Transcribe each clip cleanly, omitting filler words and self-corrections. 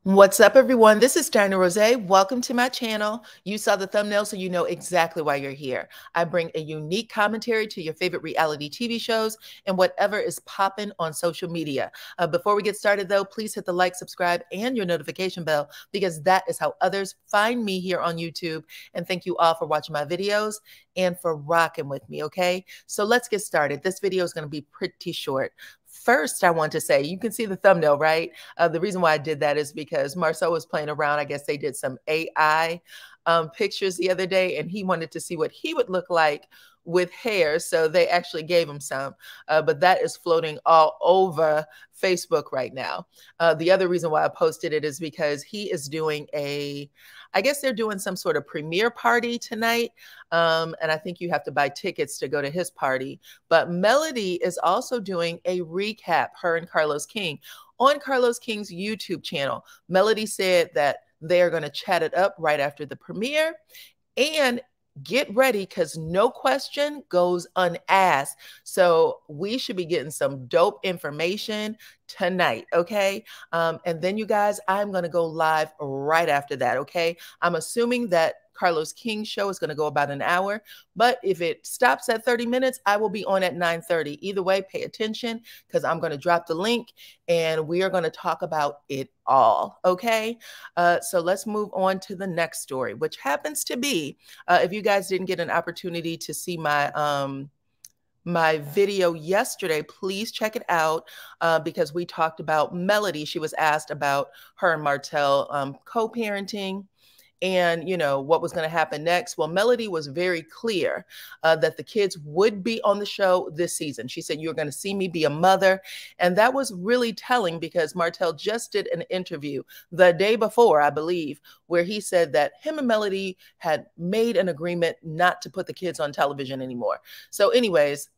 What's up, everyone? This is DyanaRozay. Welcome to my channel. You saw the thumbnail, so you know exactly why you're here. I bring a unique commentary to your favorite reality TV shows and whatever is popping on social media. Before we get started, though, please hit the like, subscribe, and your notification bell because that is how others find me here on YouTube. And thank you all for watching my videos and for rocking with me, okay? So let's get started. This video is going to be pretty short. First, I want to say, you can see the thumbnail, right? The reason why I did that is because Marcel was playing around. I guess they did some AI pictures the other day, and he wanted to see what he would look like with hair. So they actually gave him some, but that is floating all over Facebook right now. The other reason why I posted it is because he is doing I guess they're doing some sort of premiere party tonight. And I think you have to buy tickets to go to his party. But Melody is also doing a recap, her and Carlos King, on Carlos King's YouTube channel. Melody said that they are going to chat it up right after the premiere. And get ready because no question goes unasked. So we should be getting some dope information tonight, okay? And then you guys, I'm going to go live right after that, okay? I'm assuming that Carlos King's show is going to go about an hour, but if it stops at 30 minutes, I will be on at 9:30. Either way, pay attention because I'm going to drop the link and we are going to talk about it all, okay? So let's move on to the next story, which happens to be, if you guys didn't get an opportunity to see my video yesterday, please check it out because we talked about Melody. She was asked about her and Martell co-parenting and, you know, what was going to happen next. Well, Melody was very clear that the kids would be on the show this season. She said, "You're going to see me be a mother." And that was really telling because Martell just did an interview the day before, I believe, where he said that him and Melody had made an agreement not to put the kids on television anymore. So anyways,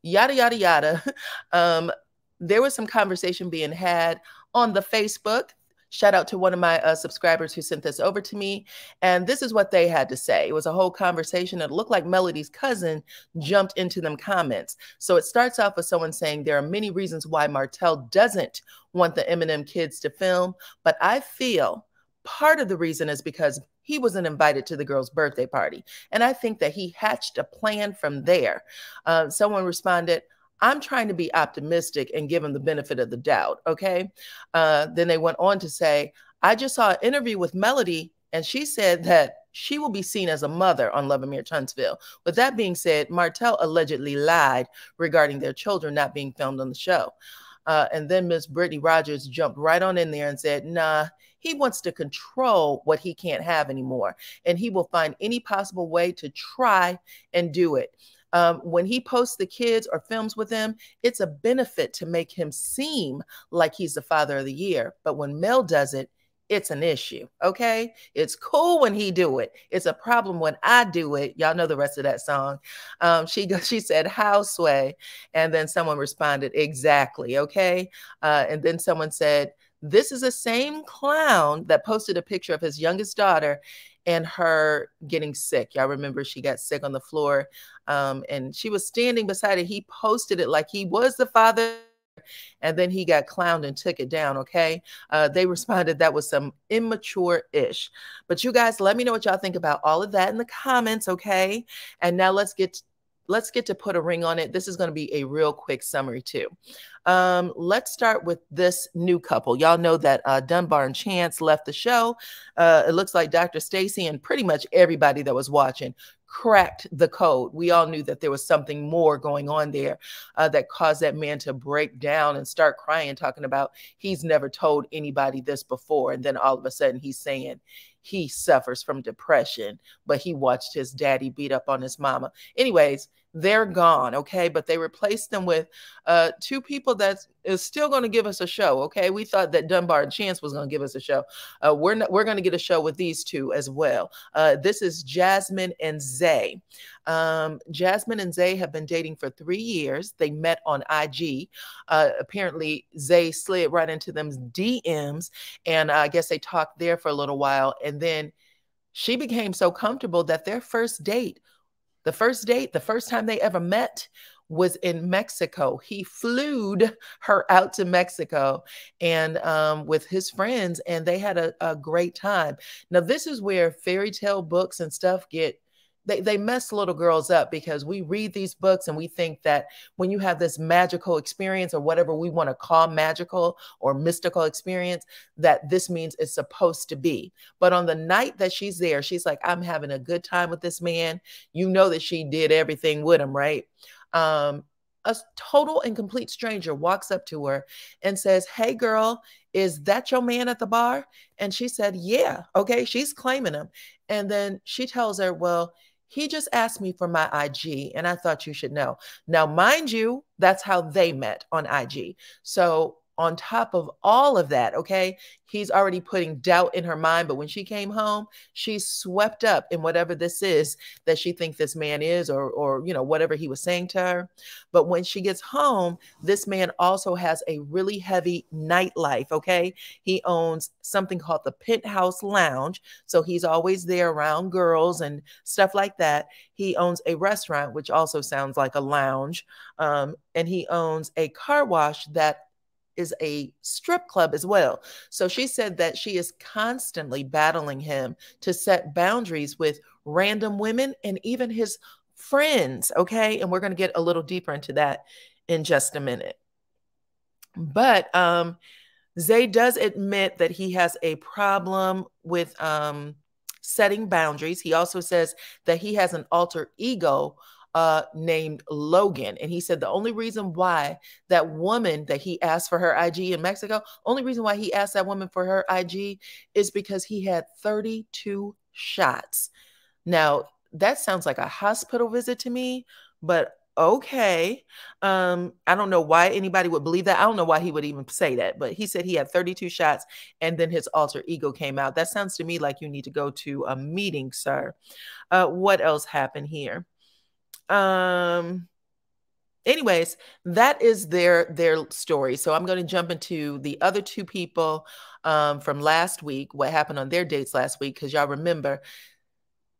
yada, yada, yada. There was some conversation being had on the Facebook. Shout out to one of my subscribers who sent this over to me. And this is what they had to say. It was a whole conversation. It looked like Melody's cousin jumped into them comments. So it starts off with someone saying there are many reasons why Martell doesn't want the Eminem kids to film. But I feel part of the reason is because he wasn't invited to the girl's birthday party. And I think that he hatched a plan from there. Someone responded, "I'm trying to be optimistic and give him the benefit of the doubt." Okay. Then they went on to say, "I just saw an interview with Melody and she said that she will be seen as a mother on LoveAndMarriageHuntsville. With that being said, Martell allegedly lied regarding their children not being filmed on the show." And then Miss Brittany Rogers jumped right on in there and said, "Nah, he wants to control what he can't have anymore. And he will find any possible way to try and do it. When he posts the kids or films with them, it's a benefit to make him seem like he's the father of the year. But when Mel does it, it's an issue, okay? It's cool when he do it. It's a problem when I do it." Y'all know the rest of that song. She said, "How, Sway?" And then someone responded, "Exactly," okay? And then someone said, "This is the same clown that posted a picture of his youngest daughter and her getting sick." Y'all remember she got sick on the floor and she was standing beside it. He posted it like he was the father. And then he got clowned and took it down, okay? They responded that was some immature-ish. But you guys, let me know what y'all think about all of that in the comments, okay? And now let's get to put a ring on it. This is going to be a real quick summary too. Let's start with this new couple. Y'all know that Dunbar and Chance left the show. It looks like Dr. Stacy and pretty much everybody that was watching cracked the code. We all knew that there was something more going on there that caused that man to break down and start crying, talking about he's never told anybody this before. And then all of a sudden he's saying he suffers from depression, but he watched his daddy beat up on his mama. Anyways, they're gone, okay? But they replaced them with two people that is still going to give us a show, okay? We thought that Dunbar and Chance was going to give us a show. We're going to get a show with these two as well. This is Jasmine and Zay. Jasmine and Zay have been dating for 3 years. They met on IG. Apparently, Zay slid right into them DMs, and I guess they talked there for a little while, and then she became so comfortable that their first date, the first time they ever met was in Mexico. He flew her out to Mexico and with his friends, and they had a great time. Now, this is where fairy tale books and stuff get, they mess little girls up, because we read these books and we think that when you have this magical experience, or whatever we want to call magical or mystical experience, that this means it's supposed to be. But on the night that she's there, she's like, I'm having a good time with this man. You know that she did everything with him, right? A total and complete stranger walks up to her and says, hey girl, is that your man at the bar? And she said, yeah. Okay. She's claiming him. And then she tells her, well, he just asked me for my IG, and I thought you should know. Now, mind you, that's how they met, on IG. So on top of all of that, okay, he's already putting doubt in her mind. But when she came home, she's swept up in whatever this is that she thinks this man is, or you know, whatever he was saying to her. But when she gets home, this man also has a really heavy nightlife, okay? He owns something called the Penthouse Lounge. So he's always there around girls and stuff like that. He owns a restaurant, which also sounds like a lounge. And he owns a car wash that is a strip club as well. So she said that she is constantly battling him to set boundaries with random women and even his friends. Okay. And we're going to get a little deeper into that in just a minute. But Zay does admit that he has a problem with setting boundaries. He also says that he has an alter ego named Logan. And he said the only reason why that woman that he asked for her IG in Mexico, only reason why he asked that woman for her IG is because he had 32 shots. Now, that sounds like a hospital visit to me, but okay. I don't know why anybody would believe that. I don't know why he would even say that, but he said he had 32 shots and then his alter ego came out. That sounds to me like you need to go to a meeting, sir. What else happened here? Anyways, that is their story. So I'm going to jump into the other two people from last week, what happened on their dates last week, because y'all remember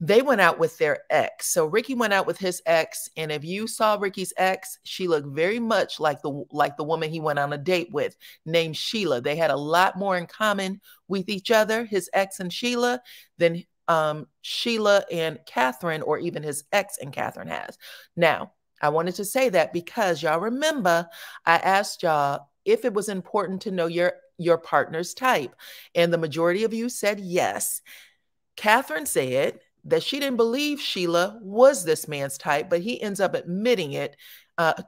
they went out with their ex. So Ricky went out with his ex, and if you saw Ricky's ex, she looked very much like the woman he went on a date with, named Sheila. They had a lot more in common with each other, his ex and Sheila, than Sheila and Catherine, or even his ex and Catherine has. Now, I wanted to say that because y'all remember I asked y'all if it was important to know your partner's type, and the majority of you said yes. Catherine said that she didn't believe Sheila was this man's type, but he ends up admitting it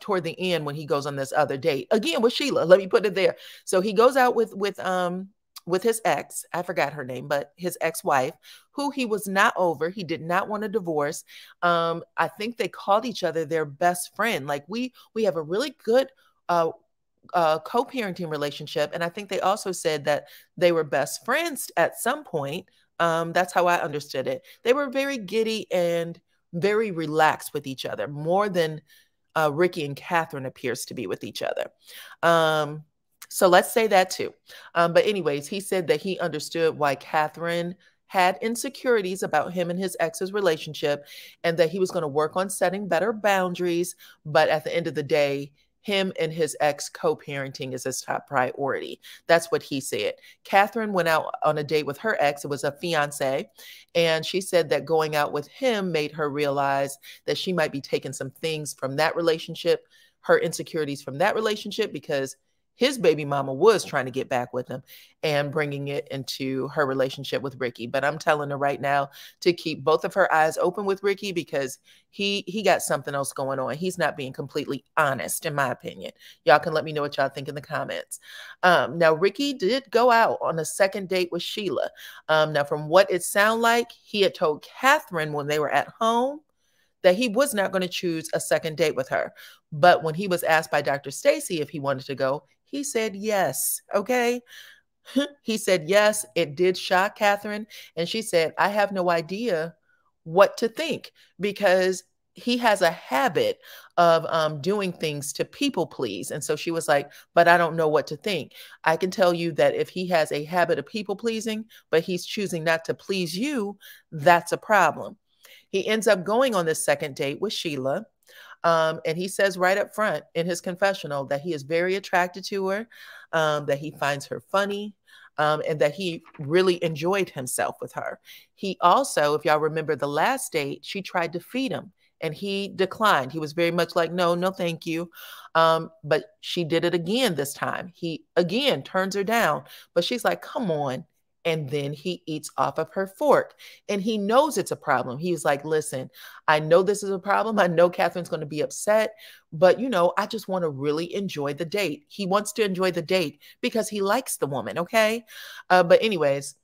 toward the end when he goes on this other date again with Sheila. Let me put it there. So he goes out with his ex, I forgot her name, but his ex-wife, who he was not over. He did not want a divorce. I think they called each other their best friend. Like we have a really good co-parenting relationship. And I think they also said that they were best friends at some point. That's how I understood it. They were very giddy and very relaxed with each other, more than Ricky and Catherine appears to be with each other. So let's say that too. But anyways, he said that he understood why Catherine had insecurities about him and his ex's relationship, and that he was going to work on setting better boundaries. But at the end of the day, him and his ex co-parenting is his top priority. That's what he said. Catherine went out on a date with her ex. It was a fiance. And she said that going out with him made her realize that she might be taking some things from that relationship, her insecurities from that relationship, because his baby mama was trying to get back with him and bringing it into her relationship with Ricky. But I'm telling her right now to keep both of her eyes open with Ricky, because he got something else going on. He's not being completely honest, in my opinion. Y'all can let me know what y'all think in the comments. Now, Ricky did go out on a second date with Sheila. Now, from what it sounded like, he had told Catherine when they were at home that he was not going to choose a second date with her. But when he was asked by Dr. Stacy if he wanted to go, he said yes. Okay. He said yes. It did shock Catherine. And she said, I have no idea what to think, because he has a habit of doing things to people please. And so she was like, but I don't know what to think. I can tell you that if he has a habit of people pleasing, but he's choosing not to please you, that's a problem. He ends up going on this second date with Sheila. And he says right up front in his confessional that he is very attracted to her, that he finds her funny, and that he really enjoyed himself with her. He also, if y'all remember the last date, she tried to feed him and he declined. He was very much like, no, no, thank you. But she did it again this time. He again turns her down, but she's like, come on. And then he eats off of her fork. And he knows it's a problem. He's like, listen, I know this is a problem. I know Catherine's going to be upset, but I just want to really enjoy the date. He wants to enjoy the date because he likes the woman. Okay. But anyways,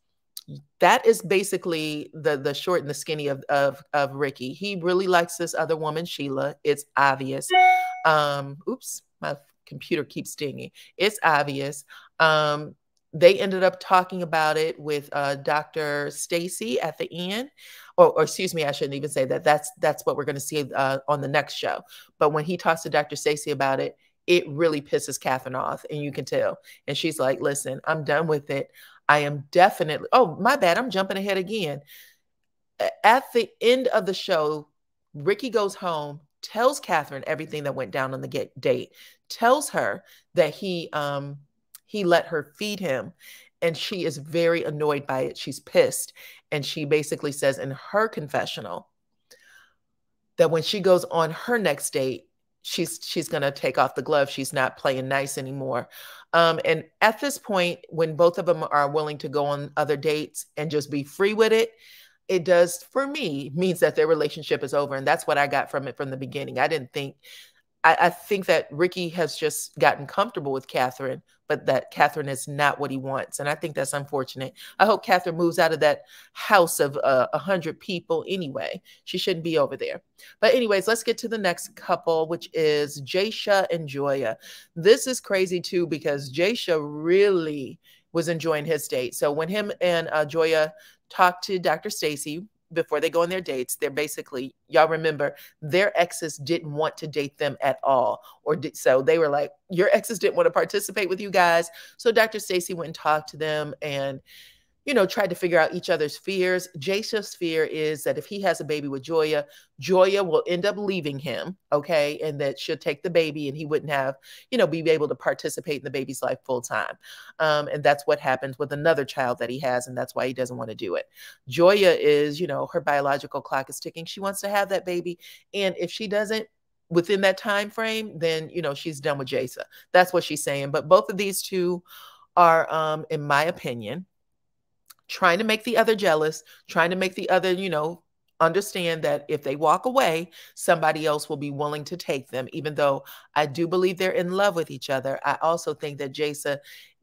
that is basically the short and the skinny of Ricky. He really likes this other woman, Sheila. It's obvious. Oops, my computer keeps stinging. It's obvious. They ended up talking about it with Dr. Stacy at the end, or excuse me, I shouldn't even say that. That's what we're going to see on the next show. But when he talks to Dr. Stacy about it, it really pisses Catherine off, and you can tell. And she's like, listen, I'm done with it. I am definitely, oh, my bad, I'm jumping ahead again. At the end of the show, Ricky goes home, tells Catherine everything that went down on the date, tells her that he let her feed him, and she is very annoyed by it. She's pissed. And she basically says in her confessional that when she goes on her next date, she's going to take off the glove. She's not playing nice anymore. And at this point, when both of them are willing to go on other dates and just be free with it, it does, for me, means that their relationship is over. And that's what I got from it from the beginning. I think that Ricky has just gotten comfortable with Catherine, but that Catherine is not what he wants. And I think that's unfortunate. I hope Catherine moves out of that house of 100 people anyway. She shouldn't be over there. But anyways, let's get to the next couple, which is Jaysha and Joya. This is crazy too, because Jaysha really was enjoying his date. So when him and Joya talked to Dr. Stacy, before they go on their dates, they're basically, y'all remember, their exes didn't want to date them at all. So they were like, your exes didn't want to participate with you guys. So Dr. Stacy went and talked to them and, tried to figure out each other's fears. Jaysha's fear is that if he has a baby with Joya, Joya will end up leaving him, okay? And that she'll take the baby and he wouldn't have, be able to participate in the baby's life full time. And that's what happens with another child that he has, and that's why he doesn't want to do it. Joya is, her biological clock is ticking. She wants to have that baby. And if she doesn't within that time frame, then, she's done with Jaysha. That's what she's saying. But both of these two are, in my opinion, trying to make the other jealous, trying to make the other, understand that if they walk away, somebody else will be willing to take them. Even though I do believe they're in love with each other, I also think that Jaysha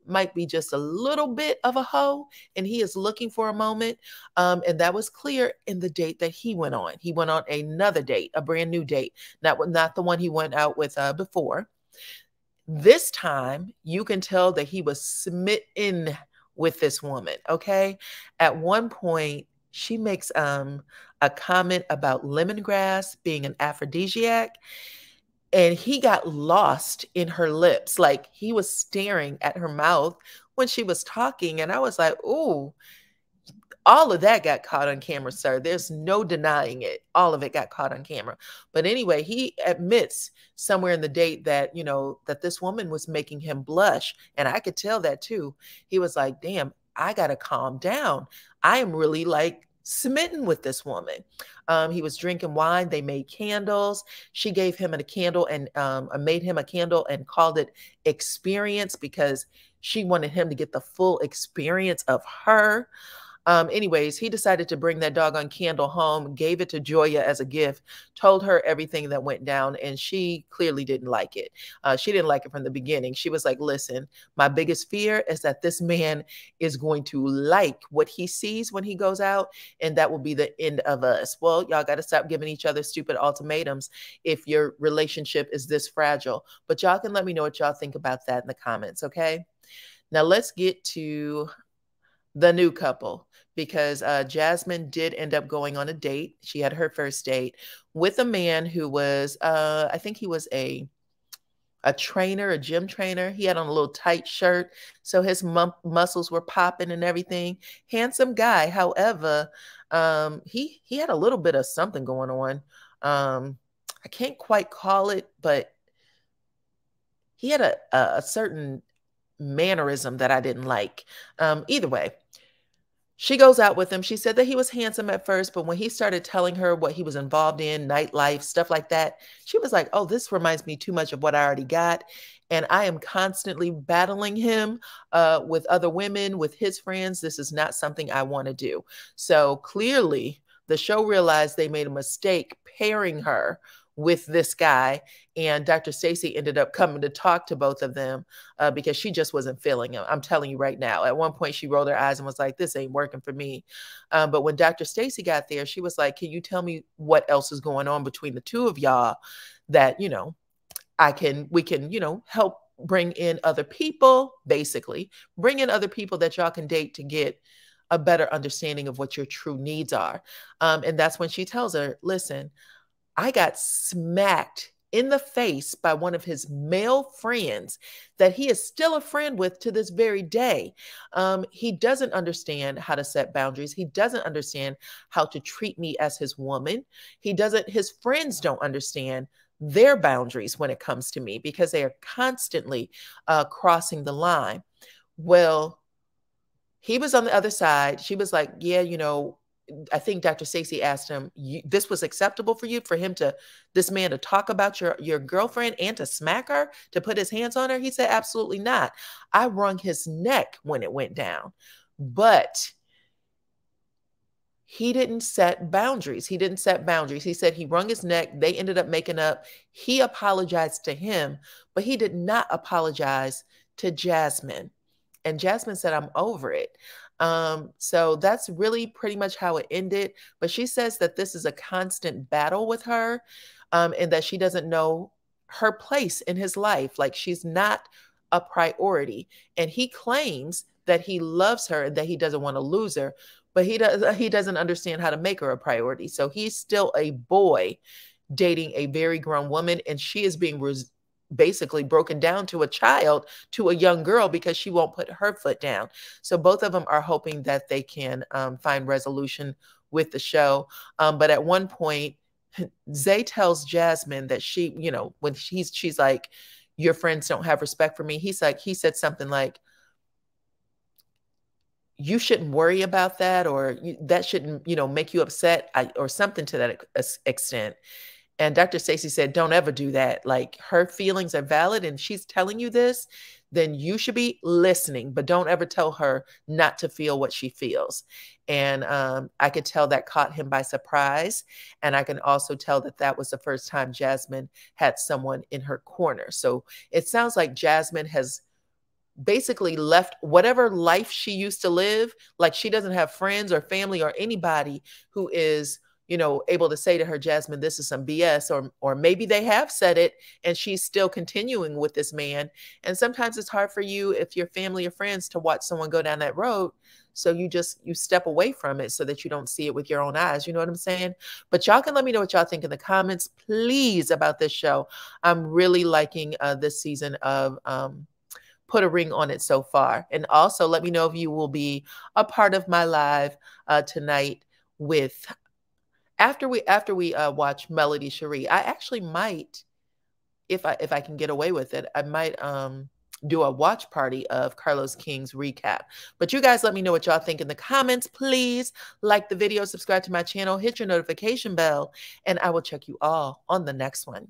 might be just a little bit of a hoe and he is looking for a moment. And that was clear in the date that he went on. He went on another date, a brand new date, not the one he went out with before. This time, you can tell that he was smitten with this woman, okay? At one point, she makes a comment about lemongrass being an aphrodisiac, and he got lost in her lips. Like, he was staring at her mouth when she was talking, and I was like, ooh, all of that got caught on camera, sir. There's no denying it. All of it got caught on camera. But anyway, he admits somewhere in the date that, that this woman was making him blush. And I could tell that too. He was like, damn, I got to calm down. I am really like smitten with this woman. He was drinking wine. They made candles. She gave him a candle and made him a candle and called it Experience because she wanted him to get the full experience of her. Anyways, he decided to bring that doggone candle home, gave it to Joya as a gift, told her everything that went down, and she clearly didn't like it. She didn't like it from the beginning. She was like, listen, my biggest fear is that this man is going to like what he sees when he goes out, and that will be the end of us. Well, y'all got to stop giving each other stupid ultimatums if your relationship is this fragile. But y'all can let me know what y'all think about that in the comments, okay? Now let's get to the new couple, because Jasmine did end up going on a date. She had her first date with a man who was, I think he was a trainer, a gym trainer. He had on a little tight shirt, so his muscles were popping and everything. Handsome guy. However, he had a little bit of something going on. I can't quite call it, but he had a certain mannerism that I didn't like. Either way, she goes out with him. She said that he was handsome at first, but when he started telling her what he was involved in, nightlife, stuff like that, she was like, oh, this reminds me too much of what I already got. And I am constantly battling him with other women, with his friends. This is not something I want to do. So clearly, the show realized they made a mistake pairing her with this guy. And Dr. Stacy ended up coming to talk to both of them because she just wasn't feeling him. I'm telling you right now. At one point, she rolled her eyes and was like, this ain't working for me. But when Dr. Stacy got there, she was like, can you tell me what else is going on between the two of y'all that, you know, we can, you know, help bring in other people, basically bring in other people that y'all can date to get a better understanding of what your true needs are. And that's when she tells her, listen, I got smacked in the face by one of his male friends that he is still a friend with to this very day. He doesn't understand how to set boundaries. He doesn't understand how to treat me as his woman. His friends don't understand their boundaries when it comes to me because they are constantly crossing the line. Well, he was on the other side. She was like, yeah, you know, I think Dr. Stacy asked him, this was acceptable for you, for this man to talk about your girlfriend and to smack her, to put his hands on her? He said, absolutely not. I wrung his neck when it went down, but he didn't set boundaries. He didn't set boundaries. He said he wrung his neck. They ended up making up. He apologized to him, but he did not apologize to Jasmine. And Jasmine said, I'm over it. So that's really pretty much how it ended. But she says that this is a constant battle with her, and that she doesn't know her place in his life. Like, she's not a priority. And he claims that he loves her and that he doesn't want to lose her, but he doesn't understand how to make her a priority. So he's still a boy dating a very grown woman, and she is being basically broken down to a child, to a young girl, because she won't put her foot down. So both of them are hoping that they can find resolution with the show. But at one point, Zay tells Jasmine that she, you know, when she's like, your friends don't have respect for me. He said something like, you shouldn't worry about that, or that shouldn't, you know, make you upset, or something to that extent. And Dr. Stacy said, don't ever do that. Like, her feelings are valid and she's telling you this, then you should be listening, but don't ever tell her not to feel what she feels. And I could tell that caught him by surprise. And I can also tell that that was the first time Jasmine had someone in her corner. So it sounds like Jasmine has basically left whatever life she used to live. Like, she doesn't have friends or family or anybody who is, you know, able to say to her, Jasmine, this is some BS, or maybe they have said it and she's still continuing with this man. And sometimes it's hard for you, if you're family or friends, to watch someone go down that road. So you step away from it so that you don't see it with your own eyes. You know what I'm saying? But y'all can let me know what y'all think in the comments, please, about this show. I'm really liking this season of Put a Ring on It so far. And also let me know if you will be a part of my live tonight after we watch Melody Cherie. I actually might, if I can get away with it, I might do a watch party of Carlos King's recap. But you guys let me know what y'all think in the comments. Please like the video, subscribe to my channel, hit your notification bell, and I will check you all on the next one.